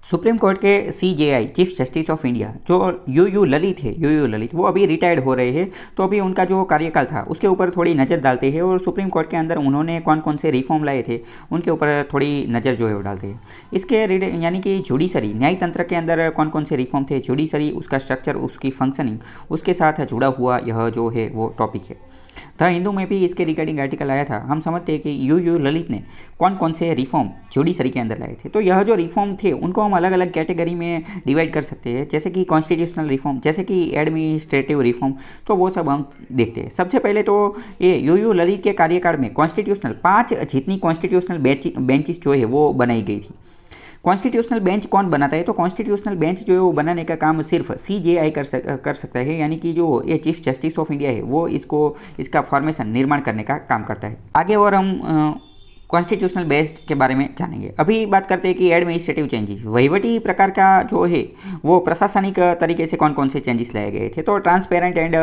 Supreme court के CJI chief justice of India जो you Lalit है, यू ललित, वो अभी रिटायर्ड हो रहे हैं। तो अभी उनका जो कार्यकाल था उसके ऊपर थोड़ी नज़र डालते हैं और सुप्रीम कोर्ट के अंदर उन्होंने कौन कौन से रिफॉर्म लाए थे उनके ऊपर थोड़ी नज़र जो है वो डालते हैं। इसके यानी कि जुडिशरी, न्यायतंत्र के अंदर कौन कौन से रिफॉर्म थे, जुडिशरी, उसका स्ट्रक्चर, उसकी फंक्शनिंग, उसके साथ जुड़ा हुआ यह जो है वो टॉपिक है। द हिंदू में भी इसके रिगार्डिंग आर्टिकल आया था। हम समझते हैं कि यू ललित ने कौन कौन से रिफॉर्म जुडिशरी के अंदर लाए थे। तो यह जो रिफॉर्म थे उनको हम अलग अलग कैटेगरी में डिवाइड कर सकते हैं, जैसे कि कॉन्स्टिट्यूशनल रिफॉर्म, जैसे कि एडमिनिस्ट्रेटिव रिफॉर्म। तो वो सब हम देखते हैं। सबसे पहले तो ये यू ललित के कार्यकाल में कॉन्स्टिट्यूशनल 5 जितनी कॉन्स्टिट्यूशनल बेंचेस जो है वो बनाई गई थी। कॉन्स्टिट्यूशनल बेंच कौन बनाता है? तो कॉन्स्टिट्यूशनल बेंच जो है वो बनाने का काम सिर्फ सीजेआई कर सकता है, यानी कि जो ये चीफ जस्टिस ऑफ इंडिया है वो इसका फॉर्मेशन, निर्माण करने का काम करता है। आगे और हम कॉन्स्टिट्यूशनल बेस्ड के बारे में जानेंगे। अभी बात करते हैं कि एडमिनिस्ट्रेटिव चेंजेस, वहीवटी प्रकार का जो है वो प्रशासनिक तरीके से कौन कौन से चेंजेस लाए गए थे। तो transparent and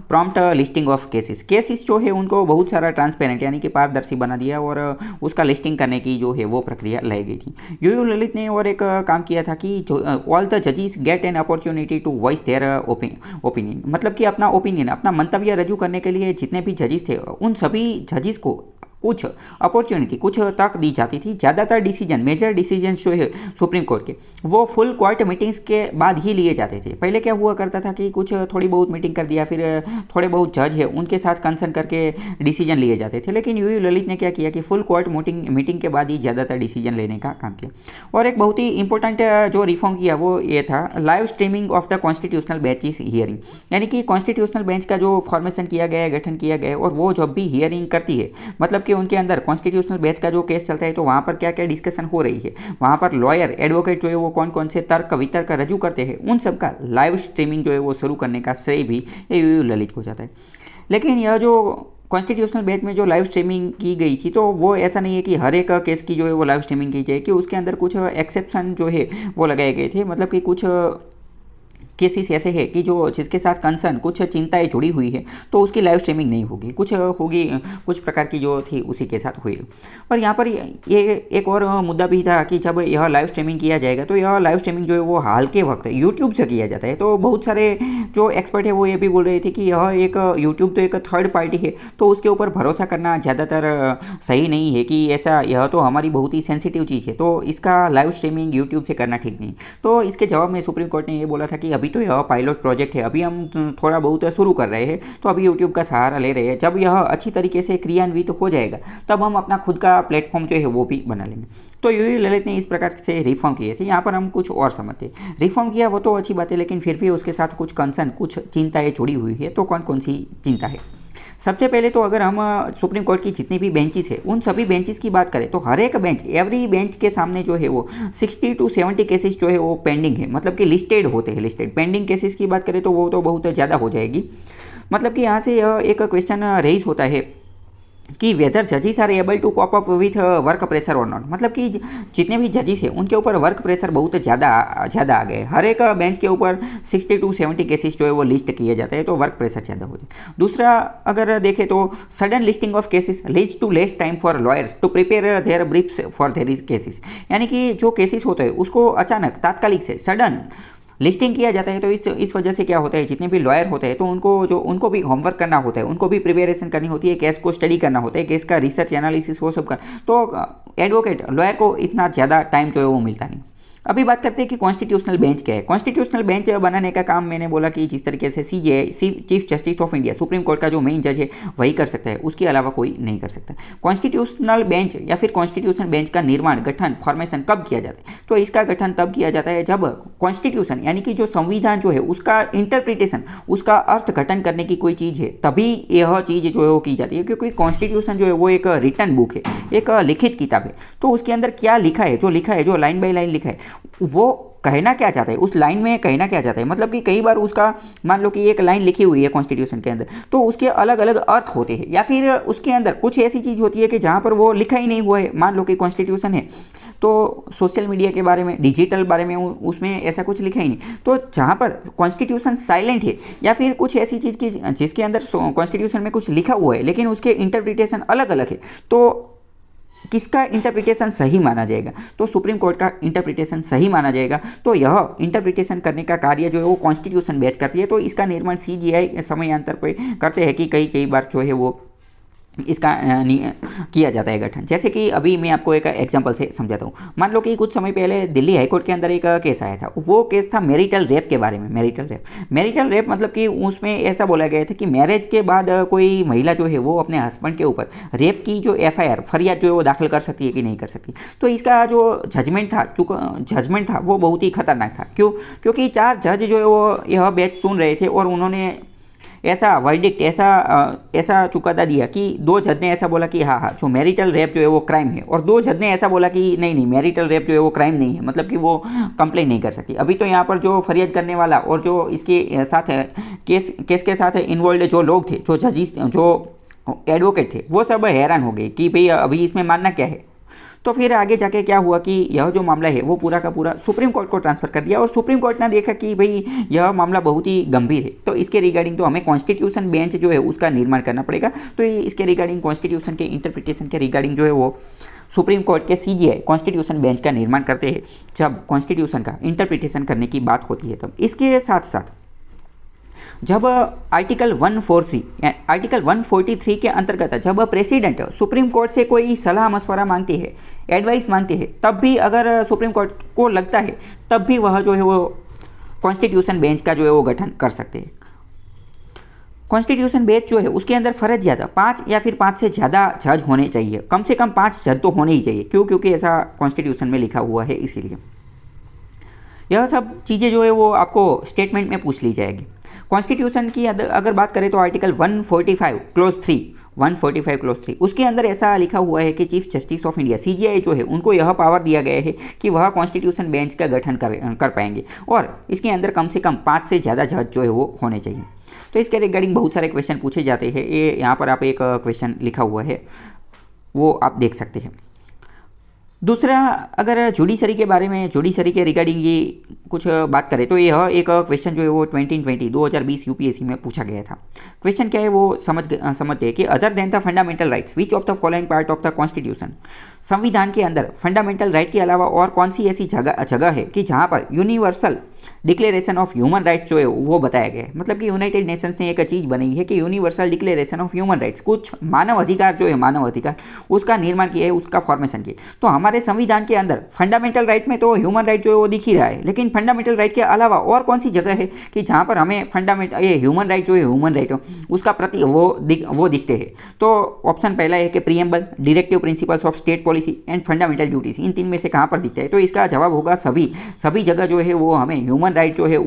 prompt listing of cases जो है उनको बहुत सारा ट्रांसपेरेंट यानी कि पारदर्शी बना दिया और उसका लिस्टिंग करने की जो है वो प्रक्रिया लाई गई थी। यू ललित ने और एक काम किया था कि ऑल द जजेस get an opportunity to voice their opinion, मतलब कि अपना ओपिनियन, अपना मंतव्य रजू करने के लिए जितने भी जजेस थे उन सभी जजेस को कुछ अपॉर्चुनिटी, कुछ तक दी जाती थी। ज़्यादातर डिसीजन, मेजर डिसीजन जो है सुप्रीम कोर्ट के, वो फुल कोर्ट मीटिंग्स के बाद ही लिए जाते थे। पहले क्या हुआ करता था कि कुछ थोड़ी बहुत मीटिंग कर दिया, फिर थोड़े बहुत जज है उनके साथ कंसर्न करके डिसीजन लिए जाते थे। लेकिन यू ललित ने क्या किया कि फुल कोर्ट मीटिंग के बाद ही ज़्यादातर डिसीजन लेने का काम किया। और एक बहुत ही इंपॉर्टेंट जो रिफॉर्म किया वो ये था live streaming of the constitutional benches hearing, यानी कि कॉन्स्टिट्यूशनल बेंच का जो फॉर्मेशन किया गया है, गठन किया गया है, और वो जब भी हियरिंग करती है, मतलब कि उनके अंदर कॉन्स्टिट्यूशनल बेंच का जो केस चलता है तो वहाँ पर क्या क्या डिस्कशन हो रही है, वहाँ पर लॉयर, एडवोकेट जो है वो कौन कौन से तर्क वितर्क रजू करते हैं, उन सब का लाइव स्ट्रीमिंग जो है वो शुरू करने का श्रेय भी यू ललित को जाता है। लेकिन यह जो कॉन्स्टिट्यूशनल बेंच में जो लाइव स्ट्रीमिंग की गई थी तो वो ऐसा नहीं है कि हर एक केस की जो है वो लाइव स्ट्रीमिंग की जाए, कि उसके अंदर कुछ एक्सेप्शन जो है वो लगाए गए थे। मतलब कि कुछ केसेस ऐसे है कि जो जिसके साथ कंसर्न, कुछ चिंताएं जुड़ी हुई है तो उसकी लाइव स्ट्रीमिंग नहीं होगी, कुछ होगी, कुछ प्रकार की जो थी उसी के साथ हुई। और यहाँ पर ये एक और मुद्दा भी था कि जब यह लाइव स्ट्रीमिंग किया जाएगा तो यह लाइव स्ट्रीमिंग जो है वो हाल के वक्त यूट्यूब से किया जाता है। तो बहुत सारे जो एक्सपर्ट है वो ये भी बोल रहे थे कि यह एक यूट्यूब तो एक थर्ड पार्टी है, तो उसके ऊपर भरोसा करना ज़्यादातर सही नहीं है, कि ऐसा, यह तो हमारी बहुत ही सेंसिटिव चीज़ है, तो इसका लाइव स्ट्रीमिंग यूट्यूब से करना ठीक नहीं। तो इसके जवाब में सुप्रीम कोर्ट ने ये बोला था कि अभी तो यह पायलट प्रोजेक्ट है, अभी हम थोड़ा बहुत शुरू कर रहे हैं, तो अभी यूट्यूब का सहारा ले रहे हैं। जब यह अच्छी तरीके से क्रियान्वित हो जाएगा तब हम अपना खुद का प्लेटफॉर्म जो है वो भी बना लेंगे। तो यू ललित ने इस प्रकार से रिफॉर्म किए थे। यहाँ पर हम कुछ और समझते, रिफॉर्म किया वो तो अच्छी बात है, लेकिन फिर भी उसके साथ कुछ कंसर्न, कुछ चिंताएँ जुड़ी हुई है। तो कौन कौन सी चिंता है? सबसे पहले तो अगर हम सुप्रीम कोर्ट की जितनी भी बेंचेस है उन सभी बेंचेस की बात करें तो हर एक बेंच, एवरी बेंच के सामने जो है वो 60 to 70 केसेस जो है वो पेंडिंग है, मतलब कि लिस्टेड होते हैं। लिस्टेड पेंडिंग केसेस की बात करें तो वो तो बहुत ज़्यादा हो जाएगी। मतलब कि यहाँ से यह एक क्वेश्चन रेज होता है कि वेदर जजेस are able to cope up with work pressure और नॉट, मतलब कि जितने भी जजेस हैं उनके ऊपर वर्क प्रेशर बहुत ज़्यादा आ गए। हर एक बेंच के ऊपर 60 to 70 केसेस जो है वो लिस्ट किए जाते हैं, तो वर्क प्रेशर ज़्यादा हो जाए। दूसरा अगर देखें तो sudden listing of cases leads to less time for lawyers to prepare their briefs for their cases, यानी कि जो केसेस होते हैं उसको अचानक, तात्कालिक से सडन लिस्टिंग किया जाता है। तो इस वजह से क्या होता है, जितने भी लॉयर होते हैं तो उनको भी होमवर्क करना होता है, उनको भी प्रिपरेशन करनी होती है, केस को स्टडी करना होता है, केस का रिसर्च एनालिसिस वो सब का। तो एडवोकेट, लॉयर को इतना ज़्यादा टाइम जो है वो मिलता नहीं। अभी बात करते हैं कि कॉन्स्टिट्यूशनल बेंच क्या है। कॉन्स्टिट्यूशनल बेंच बनाने का काम मैंने बोला कि जिस तरीके से CJI, chief justice of India, supreme court का जो मेन जज है वही कर सकता है, उसके अलावा कोई नहीं कर सकता। कॉन्स्टिट्यूशनल बेंच या फिर कॉन्स्टिट्यूशन बेंच का निर्माण, गठन, फॉर्मेशन कब किया जाता है? तो इसका गठन तब किया जाता है जब कॉन्स्टिट्यूशन यानी कि जो संविधान जो है उसका इंटरप्रिटेशन, उसका अर्थघटन करने की कोई चीज़ है, तभी यह चीज़ जो है वो की जाती है। क्योंकि कॉन्स्टिट्यूशन जो है वो एक रिटन बुक है, एक लिखित किताब है। तो उसके अंदर क्या लिखा है, जो लाइन बाय लाइन लिखा है, वो कहना क्या चाहता है, उस लाइन में कहना क्या चाहता है। मतलब कि कई बार उसका, मान लो कि एक लाइन लिखी हुई है कॉन्स्टिट्यूशन के अंदर, तो उसके अलग अलग अर्थ होते हैं, या फिर उसके अंदर कुछ ऐसी चीज़ होती है कि जहाँ पर वो लिखा ही नहीं हुआ है। मान लो कि कॉन्स्टिट्यूशन है तो सोशल मीडिया के बारे में, डिजिटल बारे में उसमें ऐसा कुछ लिखा ही नहीं। तो जहाँ पर कॉन्स्टिट्यूशन साइलेंट है या फिर कुछ ऐसी चीज़ की जिसके अंदर कॉन्स्टिट्यूशन में कुछ लिखा हुआ है लेकिन उसके इंटरप्रिटेशन अलग अलग है, तो किसका इंटरप्रिटेशन सही माना जाएगा, तो सुप्रीम कोर्ट का इंटरप्रिटेशन सही माना जाएगा। तो यह इंटरप्रिटेशन करने का कार्य जो है वो कॉन्स्टिट्यूशन बेंच करती है। तो इसका निर्माण सीजीआई समयांतर पर करते हैं कि कई बार जो है वो इसका किया जाता है गठन। जैसे कि अभी मैं आपको एक एग्जांपल से समझाता हूँ। मान लो कि कुछ समय पहले दिल्ली हाईकोर्ट के अंदर एक केस आया था। वो केस था मैरिटल रेप के बारे में। मैरिटल रेप मतलब कि उसमें ऐसा बोला गया था कि मैरिज के बाद कोई महिला जो है वो अपने हस्बैंड के ऊपर रेप की जो एफआईआर फरियाद जो है वो दाखिल कर सकती है कि नहीं कर सकती। तो इसका जो जजमेंट था वो बहुत ही खतरनाक था। क्यों? क्योंकि 4 जज जो है वो यह बेंच सुन रहे थे और उन्होंने ऐसा वर्डिक्ट ऐसा चुकादा दिया कि 2 जज ने ऐसा बोला कि हाँ जो मैरिटल रेप जो है वो क्राइम है, और 2 जज ने ऐसा बोला कि नहीं मैरिटल रेप जो है वो क्राइम नहीं है, मतलब कि वो कंप्लेन नहीं कर सकती। अभी तो यहाँ पर जो फरियाद करने वाला और जो इसके साथ केस के साथ इन्वॉल्व जो लोग थे, जो जजिस, जो एडवोकेट थे, वो सब हैरान हो गए कि भाई अभी इसमें मानना क्या है। तो फिर आगे जाके क्या हुआ कि यह जो मामला है वो पूरा का पूरा सुप्रीम कोर्ट को ट्रांसफ़र कर दिया, और सुप्रीम कोर्ट ने देखा कि भाई यह मामला बहुत ही गंभीर है, तो इसके रिगार्डिंग तो हमें कॉन्स्टिट्यूशन बेंच जो है उसका निर्माण करना पड़ेगा। तो इसके रिगार्डिंग कॉन्स्टिट्यूशन के इंटरप्रिटेशन के रिगार्डिंग जो है वो सुप्रीम कोर्ट के सीजीआई कॉन्स्टिट्यूशन बेंच का निर्माण करते हैं जब कॉन्स्टिट्यूशन का इंटरप्रिटेशन करने की बात होती है। तब इसके साथ साथ जब आर्टिकल 143 के अंतर्गत जब प्रेसिडेंट सुप्रीम कोर्ट से कोई सलाह मशवरा मांगती है, एडवाइस मांगती है, तब भी अगर सुप्रीम कोर्ट को लगता है तब भी वह जो है वो कॉन्स्टिट्यूशन बेंच का जो है वो गठन कर सकते हैं। कॉन्स्टिट्यूशन बेंच जो है उसके अंदर फ़र्ज ज़्यादा 5 या फिर 5 से ज़्यादा जज होने चाहिए, कम से कम 5 जज तो होने ही चाहिए। क्यों? क्योंकि ऐसा कॉन्स्टिट्यूशन में लिखा हुआ है, इसीलिए यह सब चीज़ें जो है वो आपको स्टेटमेंट में पूछ ली जाएगी। कॉन्स्टिट्यूशन की अगर बात करें तो आर्टिकल 145 क्लोज 3 उसके अंदर ऐसा लिखा हुआ है कि chief justice of India CGI जो है उनको यह पावर दिया गया है कि वह कॉन्स्टिट्यूशन बेंच का गठन कर पाएंगे, और इसके अंदर कम से कम 5 से ज़्यादा जज जो है वो होने चाहिए। तो इसके रिगार्डिंग बहुत सारे क्वेश्चन पूछे जाते हैं। ये यहाँ पर आप एक क्वेश्चन लिखा हुआ है वो आप देख सकते हैं। दूसरा, अगर जुडिशरी के बारे में, जुडिशरी के रिगार्डिंग ये कुछ बात करें तो यह एक क्वेश्चन जो है वो 2020 यूपीएससी में पूछा गया था। क्वेश्चन क्या है वो समझते हैं कि other than the fundamental rights which of the following part of the constitution, संविधान के अंदर फंडामेंटल राइट के अलावा और कौन सी ऐसी जगह है कि जहाँ पर universal declaration of human rights जो है वो बताया गया है। मतलब कि यूनाइटेड नेशंस ने एक चीज़ बनाई है कि universal declaration of human rights, कुछ मानव अधिकार जो है मानव अधिकार उसका निर्माण किया है, उसका फॉर्मेशन किया। तो हमारे संविधान के अंदर फंडामेंटल राइट में तो ह्यूमन राइट जो है वो दिख ही रहा है, लेकिन फंडामेंटल राइट के अलावा और कौन सी जगह है कि जहाँ पर हमें ये ह्यूमन राइट जो है ह्यूमन राइट उसका प्रति वो दिखते हैं। तो ऑप्शन पहला है कि preamble, directive principles of state policy and fundamental duties, इन 3 में से कहाँ पर दिखता है? तो इसका जवाब होगा सभी जगह जो है वो हमें ह्यूमन राइट जो है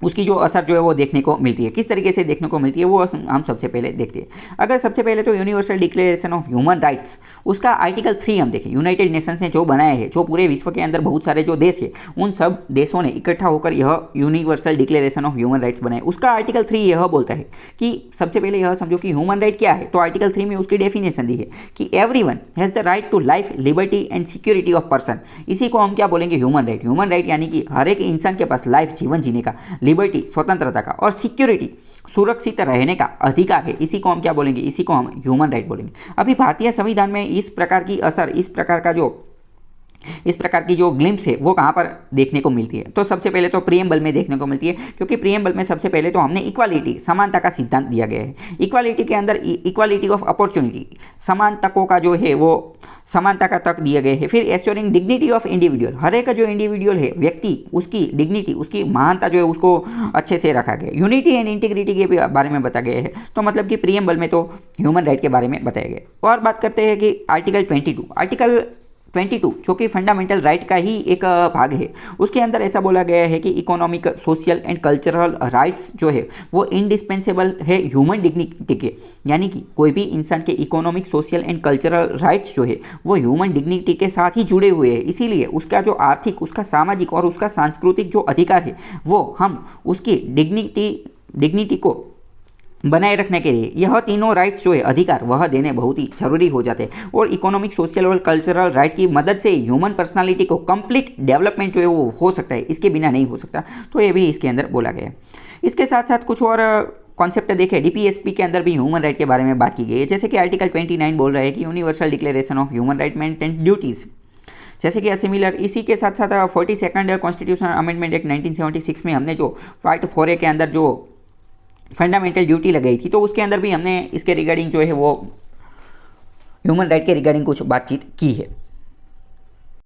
उसकी जो असर जो है वो देखने को मिलती है। किस तरीके से देखने को मिलती है वो हम सबसे पहले देखते हैं। अगर सबसे पहले तो universal declaration of human rights उसका आर्टिकल 3 हम देखें, यूनाइटेड नेशंस ने जो बनाया है, जो पूरे विश्व के अंदर बहुत सारे जो देश है उन सब देशों ने इकट्ठा होकर यह universal declaration of human rights बनाए। उसका आर्टिकल 3 यह बोलता है कि सबसे पहले यह समझो कि ह्यूमन राइट क्या है। तो आर्टिकल 3 में उसकी डेफिनेशन दी है कि everyone has the right to life, liberty and security of person. इसी को हम क्या बोलेंगे? Human right. ह्यूमन राइट यानी कि हर एक इंसान के पास लाइफ, जीवन जीने का, लिबर्टी स्वतंत्रता का, और सिक्योरिटी सुरक्षित रहने का अधिकार है। इसी को हम क्या बोलेंगे? इसी को हम ह्यूमन राइट बोलेंगे। अभी भारतीय संविधान में इस प्रकार की असर, इस प्रकार की जो ग्लिम्स है वो कहाँ पर देखने को मिलती है? तो सबसे पहले तो प्रीएम्बल में देखने को मिलती है, क्योंकि प्रीएम्बल में सबसे पहले तो हमने इक्वालिटी, समानता का सिद्धांत दिया गया है। इक्वालिटी के अंदर इक्वालिटी ऑफ अपॉर्चुनिटी, समान तकों का जो है वो समानता का तक दिए गए हैं। फिर एश्योरिंग डिग्निटी ऑफ इंडिविजुअल, हर एक का जो इंडिविजुअल है, व्यक्ति, उसकी डिग्निटी, उसकी महानता जो है उसको अच्छे से रखा गया। यूनिटी एंड इंटीग्रिटी के बारे में बताया गया है। तो मतलब कि प्रीएम्बल में तो ह्यूमन राइट के बारे में बताया गया। और बात करते हैं कि आर्टिकल 22 जो कि फंडामेंटल राइट का ही एक भाग है, उसके अंदर ऐसा बोला गया है कि economic, social and cultural rights जो है वो इंडिस्पेंसेबल है ह्यूमन डिग्निटी के, यानी कि कोई भी इंसान के economic, social and cultural rights जो है वो ह्यूमन डिग्निटी के साथ ही जुड़े हुए हैं। इसीलिए उसका जो आर्थिक, उसका सामाजिक और उसका सांस्कृतिक जो अधिकार है वो हम उसकी डिग्निटी को बनाए रखने के लिए यह तीनों राइट्स जो है, अधिकार, वह देने बहुत ही जरूरी हो जाते हैं। और इकोनॉमिक, सोशल और कल्चरल राइट की मदद से ह्यूमन पर्सनालिटी को कंप्लीट डेवलपमेंट जो है वो हो सकता है, इसके बिना नहीं हो सकता। तो ये भी इसके अंदर बोला गया है। इसके साथ साथ कुछ और कॉन्सेप्ट देखें डीपीएसपी के अंदर भी ह्यूमन राइट के बारे में बात की गई है। जैसे कि आर्टिकल 29 बोल रहा है कि universal declaration of human right and duties, जैसे कि सिमिलर इसी के साथ साथ 42nd कॉन्स्टिट्यूशनल अमेंडमेंट एक्ट 1976 में हमने जो पार्ट 4A के अंदर जो फंडामेंटल ड्यूटी लगाई थी, तो उसके अंदर भी हमने इसके रिगार्डिंग जो है वो ह्यूमन राइट के रिगार्डिंग कुछ बातचीत की है।